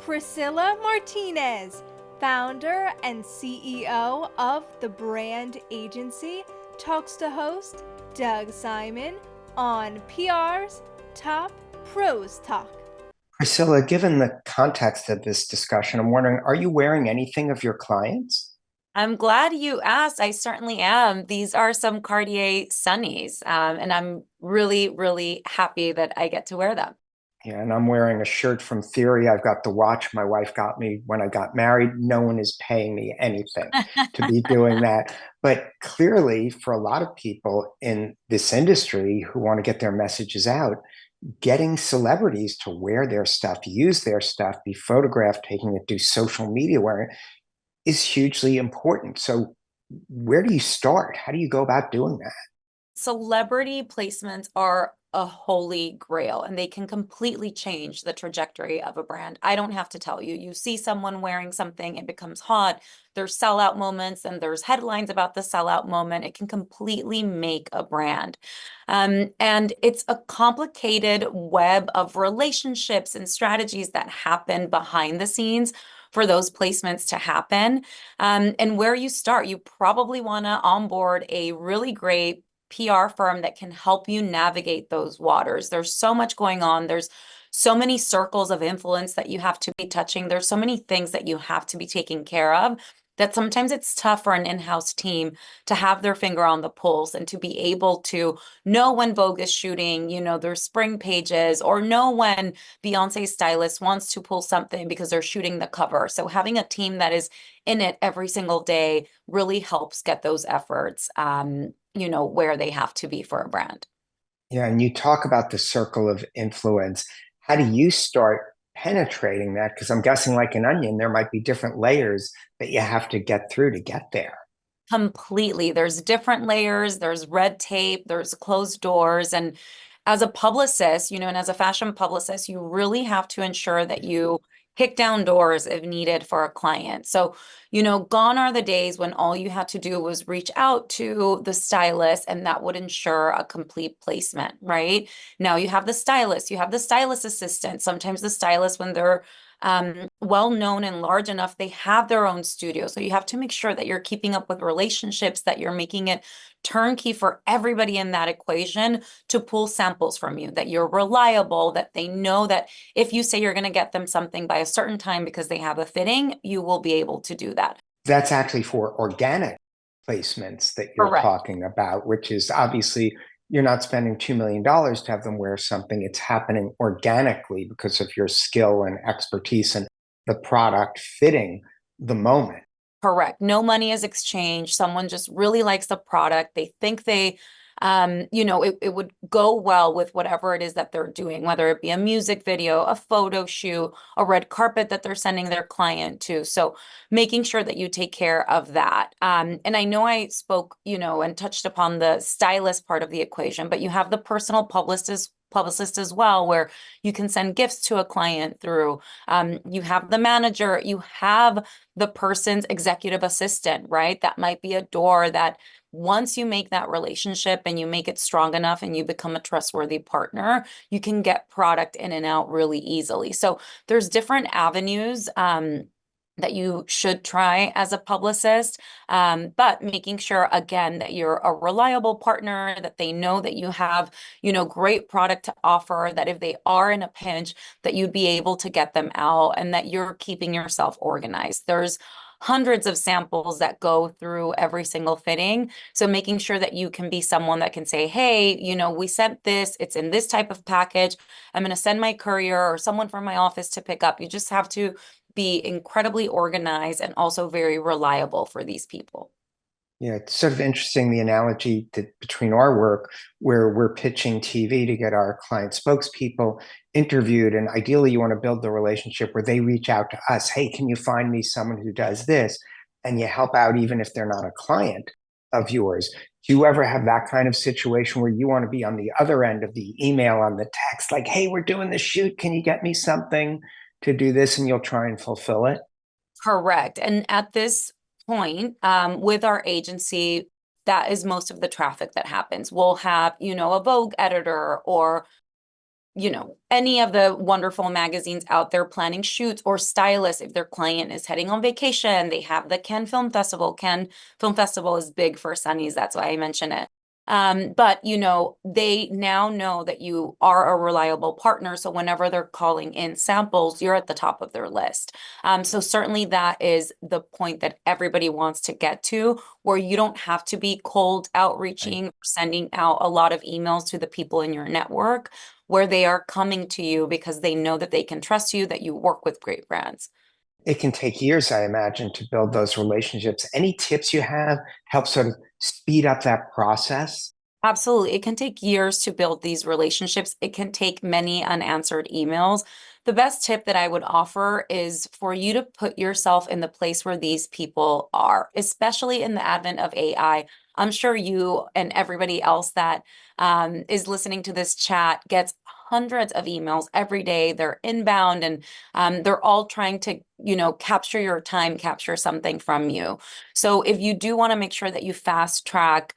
Priscila Martinez, founder and CEO of the brand agency, talks to host Doug Simon on PR's Top Pros Talk. Priscilla, given the context of this discussion, I'm wondering, are you wearing anything of your clients? I'm glad you asked. I certainly am. These are some Cartier Sunnies, and I'm really, really happy that I get to wear them. Yeah, and I'm wearing a shirt from Theory. I've got the watch my wife got me when I got married. No one is paying me anything to be doing that. But clearly, for a lot of people in this industry who want to get their messages out, getting celebrities to wear their stuff, use their stuff, be photographed, taking it, do social media wearing it is hugely important. So, where do you start? How do you go about doing that? Celebrity placements are a holy grail, and they can completely change the trajectory of a brand. I don't have to tell you. You see someone wearing something, it becomes hot. There's sellout moments and there's headlines about the sellout moment. It can completely make a brand. And it's a complicated web of relationships and strategies that happen behind the scenes for those placements to happen. And where you start, you probably want to onboard a really great PR firm that can help you navigate those waters. There's so much going on. There's so many circles of influence that you have to be touching. There's so many things that you have to be taking care of that sometimes it's tough for an in-house team to have their finger on the pulse and to be able to know when Vogue is shooting, their spring pages, or know when Beyonce's stylist wants to pull something because they're shooting the cover. So having a team that is in it every single day really helps get those efforts where they have to be for a brand. Yeah, and you talk about the circle of influence. How do you start penetrating that? Because I'm guessing, like an onion, there might be different layers that you have to get through to get there. Completely. There's different layers, there's red tape, there's closed doors. And as a publicist, and as a fashion publicist, you really have to ensure that you kick down doors if needed for a client. So, gone are the days when all you had to do was reach out to the stylist and that would ensure a complete placement, right? Now you have the stylist, you have the stylist assistant. Sometimes the stylist, when they're well known and large enough, they have their own studio. So you have to make sure that you're keeping up with relationships, that you're making it turnkey for everybody in that equation to pull samples from you, that you're reliable, that they know that if you say you're going to get them something by a certain time because they have a fitting, you will be able to do that. That's actually for organic placements that you're Correct. talking about, which is obviously you're not spending $2 million to have them wear something. It's happening organically because of your skill and expertise and the product fitting the moment. Correct. No money is exchanged. Someone just really likes the product. They think it would go well with whatever it is that they're doing, whether it be a music video, a photo shoot, a red carpet that they're sending their client to. So making sure that you take care of that. And I know I spoke, and touched upon the stylist part of the equation, but you have the personal publicist as well, where you can send gifts to a client through. You have the manager, you have the person's executive assistant, right? That might be a door that once you make that relationship and you make it strong enough and you become a trustworthy partner, you can get product in and out really easily. So there's different avenues that you should try as a publicist, but making sure, again, that you're a reliable partner, that they know that you have, great product to offer, that if they are in a pinch, that you'd be able to get them out and that you're keeping yourself organized. There's hundreds of samples that go through every single fitting. So making sure that you can be someone that can say, hey, we sent this, it's in this type of package. I'm going to send my courier or someone from my office to pick up. You just have to be incredibly organized and also very reliable for these people. Yeah, it's sort of interesting the analogy that between our work, where we're pitching TV to get our client spokespeople interviewed, and ideally you want to build the relationship where they reach out to us. Hey, can you find me someone who does this? And you help out even if they're not a client of yours. Do you ever have that kind of situation where you want to be on the other end of the email, on the text, like, hey, we're doing the shoot. Can you get me something to do this? And you'll try and fulfill it? Correct. And at this point, with our agency, that is most of the traffic that happens. We'll have, a Vogue editor or any of the wonderful magazines out there planning shoots, or stylists, if their client is heading on vacation, they have the Cannes Film Festival. Cannes Film Festival is big for Sunnies. That's why I mention it. But they now know that you are a reliable partner. So whenever they're calling in samples, you're at the top of their list. So certainly that is the point that everybody wants to get to, where you don't have to be cold outreaching, or sending out a lot of emails to the people in your network, where they are coming to you because they know that they can trust you, that you work with great brands. It can take years, I imagine, to build those relationships. Any tips you have help sort of speed up that process? Absolutely. It can take years to build these relationships. It can take many unanswered emails. The best tip that I would offer is for you to put yourself in the place where these people are, especially in the advent of AI. I'm sure you and everybody else that is listening to this chat gets hundreds of emails every day. They're inbound, and they're all trying to, capture your time, capture something from you. So if you do want to make sure that you fast track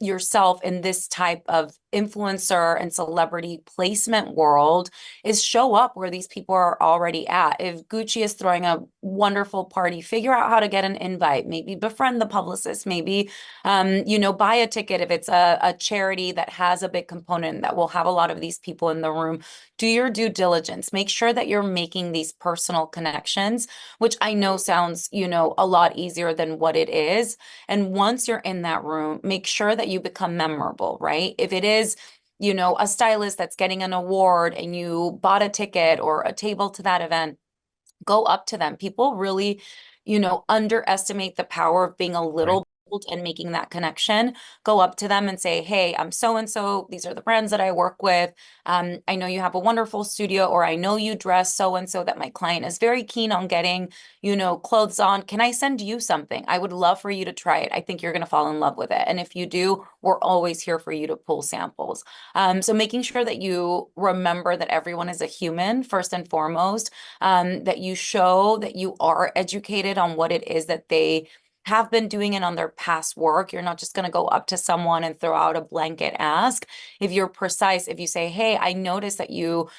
yourself in this type of influencer and celebrity placement world, is show up where these people are already at. If Gucci is throwing a wonderful party, figure out how to get an invite, maybe befriend the publicist, maybe, buy a ticket if it's a charity that has a big component that will have a lot of these people in the room. Do your due diligence. Make sure that you're making these personal connections, which I know sounds, a lot easier than what it is. And once you're in that room, make sure that you become memorable, right? If it is, a stylist that's getting an award and you bought a ticket or a table to that event, go up to them. People really, underestimate the power of being a Right. little bold and making that connection. Go up to them and say, hey, I'm so and so. These are the brands that I work with. I know you have a wonderful studio, or I know you dress so and so that my client is very keen on getting, clothes on. Can I send you something? I would love for you to try it. I think you're going to fall in love with it. And if you do, we're always here for you to pull samples. So making sure that you remember that everyone is a human first and foremost, that you show that you are educated on what it is that they have been doing it on their past work. You're not just going to go up to someone and throw out a blanket ask. If you're precise, if you say, hey, I noticed that you,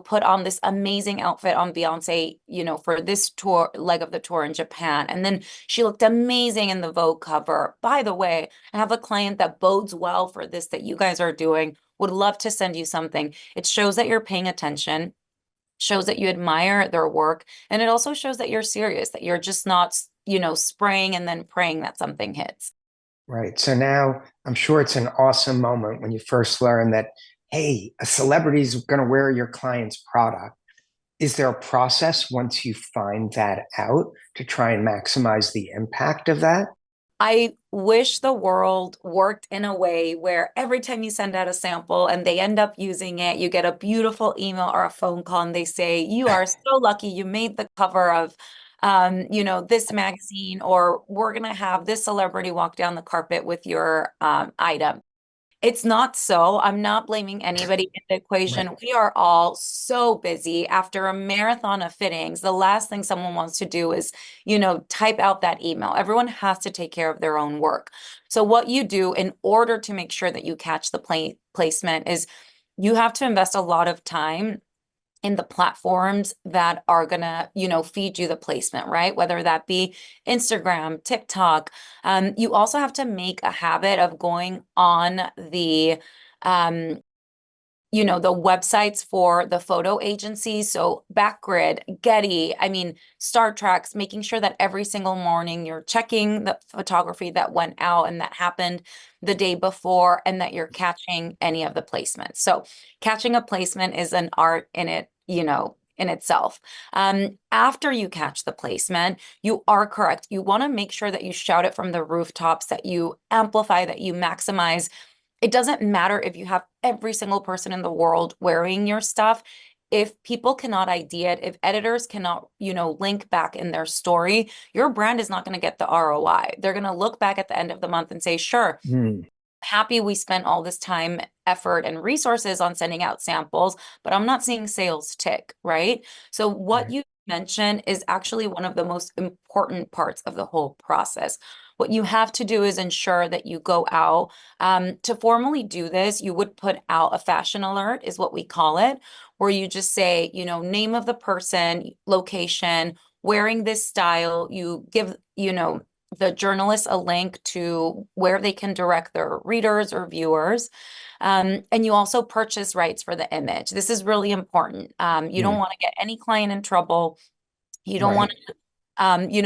put on this amazing outfit on Beyonce, for this tour, leg of the tour in Japan. And then she looked amazing in the Vogue cover. By the way, I have a client that bodes well for this that you guys are doing. Would love to send you something. It shows that you're paying attention, shows that you admire their work, and it also shows that you're serious, that you're just not, spraying and then praying that something hits. Right. So now I'm sure it's an awesome moment when you first learn that, hey, a celebrity is going to wear your client's product. Is there a process once you find that out to try and maximize the impact of that? I wish the world worked in a way where every time you send out a sample and they end up using it, you get a beautiful email or a phone call and they say, you are so lucky you made the cover of, this magazine, or we're going to have this celebrity walk down the carpet with your item. It's not so. I'm not blaming anybody in the Right. equation. We are all so busy after a marathon of fittings. The last thing someone wants to do is, type out that email. Everyone has to take care of their own work. So what you do in order to make sure that you catch the placement is you have to invest a lot of time in the platforms that are gonna, feed you the placement, right? Whether that be Instagram, TikTok. You also have to make a habit of going on um, the websites for the photo agencies. So Backgrid, Getty, I mean, Star Treks, making sure that every single morning you're checking the photography that went out and that happened the day before, and that you're catching any of the placements. So catching a placement is an art in it, in itself. After you catch the placement, you are correct. You want to make sure that you shout it from the rooftops, that you amplify, that you maximize. It doesn't matter if you have every single person in the world wearing your stuff. If people cannot ID it, if editors cannot, link back in their story, your brand is not going to get the ROI. They're going to look back at the end of the month and say, sure, Hmm. happy we spent all this time, effort, and resources on sending out samples, but I'm not seeing sales tick, right? So what Right. you mentioned is actually one of the most important parts of the whole process. What you have to do is ensure that you go out. To formally do this, you would put out a fashion alert, is what we call it, where you just say, name of the person, location, wearing this style. You give, the journalist a link to where they can direct their readers or viewers. And you also purchase rights for the image. This is really important. You don't want to get any client in trouble. You don't want Right. to,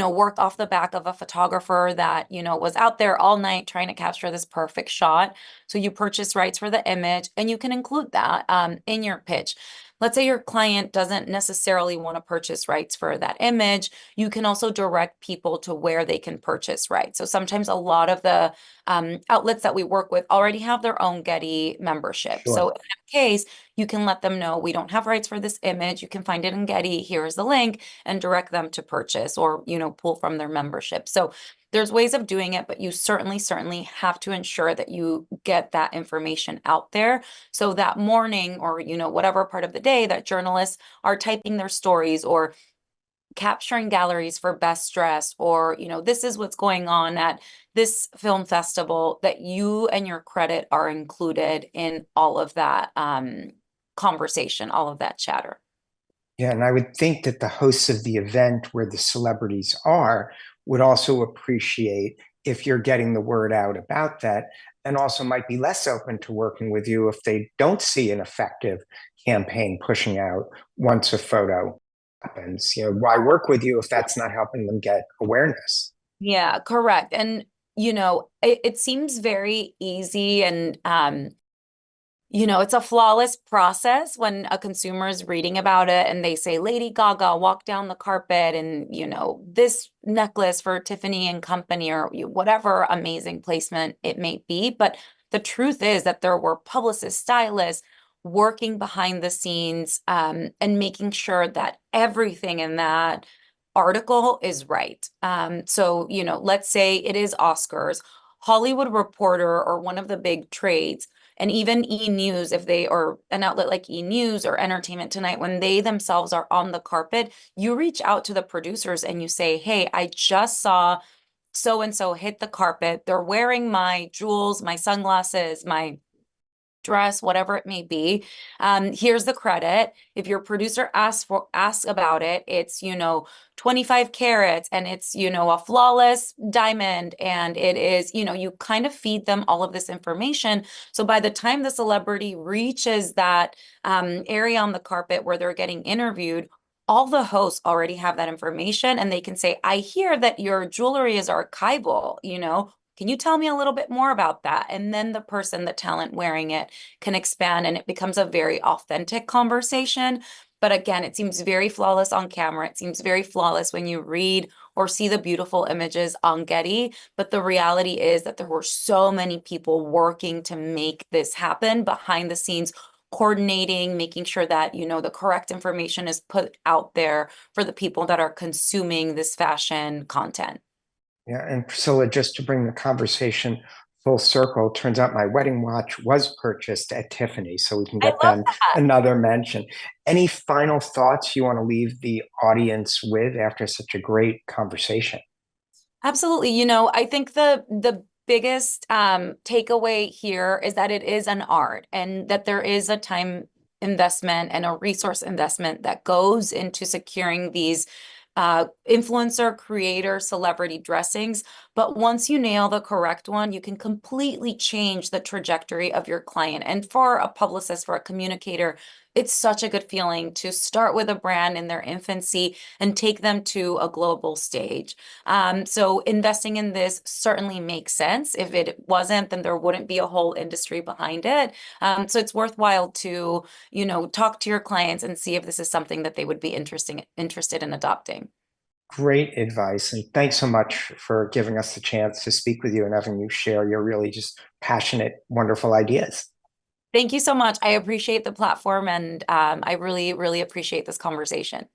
work off the back of a photographer that, was out there all night trying to capture this perfect shot. So you purchase rights for the image and you can include that in your pitch. Let's say your client doesn't necessarily want to purchase rights for that image. You can also direct people to where they can purchase rights. So sometimes a lot of the outlets that we work with already have their own Getty membership. So Sure. in that case, you can let them know we don't have rights for this image. You can find it in Getty. Here's the link, and direct them to purchase or, pull from their membership. So there's ways of doing it, but you certainly have to ensure that you get that information out there. So that morning or, whatever part of the day that journalists are typing their stories or capturing galleries for best dress, or, this is what's going on at this film festival, that you and your credit are included in all of that conversation, all of that chatter. Yeah, and I would think that the hosts of the event where the celebrities are would also appreciate if you're getting the word out about that, and also might be less open to working with you if they don't see an effective campaign pushing out once a photo happens. Why work with you if that's not helping them get awareness? Yeah, correct. And, it seems very easy and, it's a flawless process when a consumer is reading about it and they say, Lady Gaga walked down the carpet and, this necklace for Tiffany and Company or whatever amazing placement it may be. But the truth is that there were publicists, stylists working behind the scenes and making sure that everything in that article is right. So, let's say it is Oscars, Hollywood Reporter or one of the big trades, and even E! News, if they or an outlet like E! News or Entertainment Tonight, when they themselves are on the carpet, you reach out to the producers and you say, hey, I just saw so and so hit the carpet. They're wearing my jewels, my sunglasses, my dress, whatever it may be. Here's the credit. If your producer asks about it, it's 25 carats and it's a flawless diamond, and it is you kind of feed them all of this information. So by the time the celebrity reaches that area on the carpet where they're getting interviewed, all the hosts already have that information, and they can say, I hear that your jewelry is archival. Can you tell me a little bit more about that? And then the person, the talent wearing it, can expand and it becomes a very authentic conversation. But again, it seems very flawless on camera. It seems very flawless when you read or see the beautiful images on Getty. But the reality is that there were so many people working to make this happen behind the scenes, coordinating, making sure that, the correct information is put out there for the people that are consuming this fashion content. Yeah, and Priscilla, just to bring the conversation full circle, turns out my wedding watch was purchased at Tiffany, so we can I get love them that. another mention. Any final thoughts you want to leave the audience with after such a great conversation? Absolutely. I think the biggest takeaway here is that it is an art and that there is a time investment and a resource investment that goes into securing these influencer, creator, celebrity dressings. But once you nail the correct one, you can completely change the trajectory of your client. And for a publicist, for a communicator, it's such a good feeling to start with a brand in their infancy and take them to a global stage. So investing in this certainly makes sense. If it wasn't, then there wouldn't be a whole industry behind it. So it's worthwhile to, talk to your clients and see if this is something that they would be interested in adopting. Great advice, and thanks so much for giving us the chance to speak with you and having you share your really just passionate, wonderful ideas. Thank you so much. I appreciate the platform and I really, really appreciate this conversation.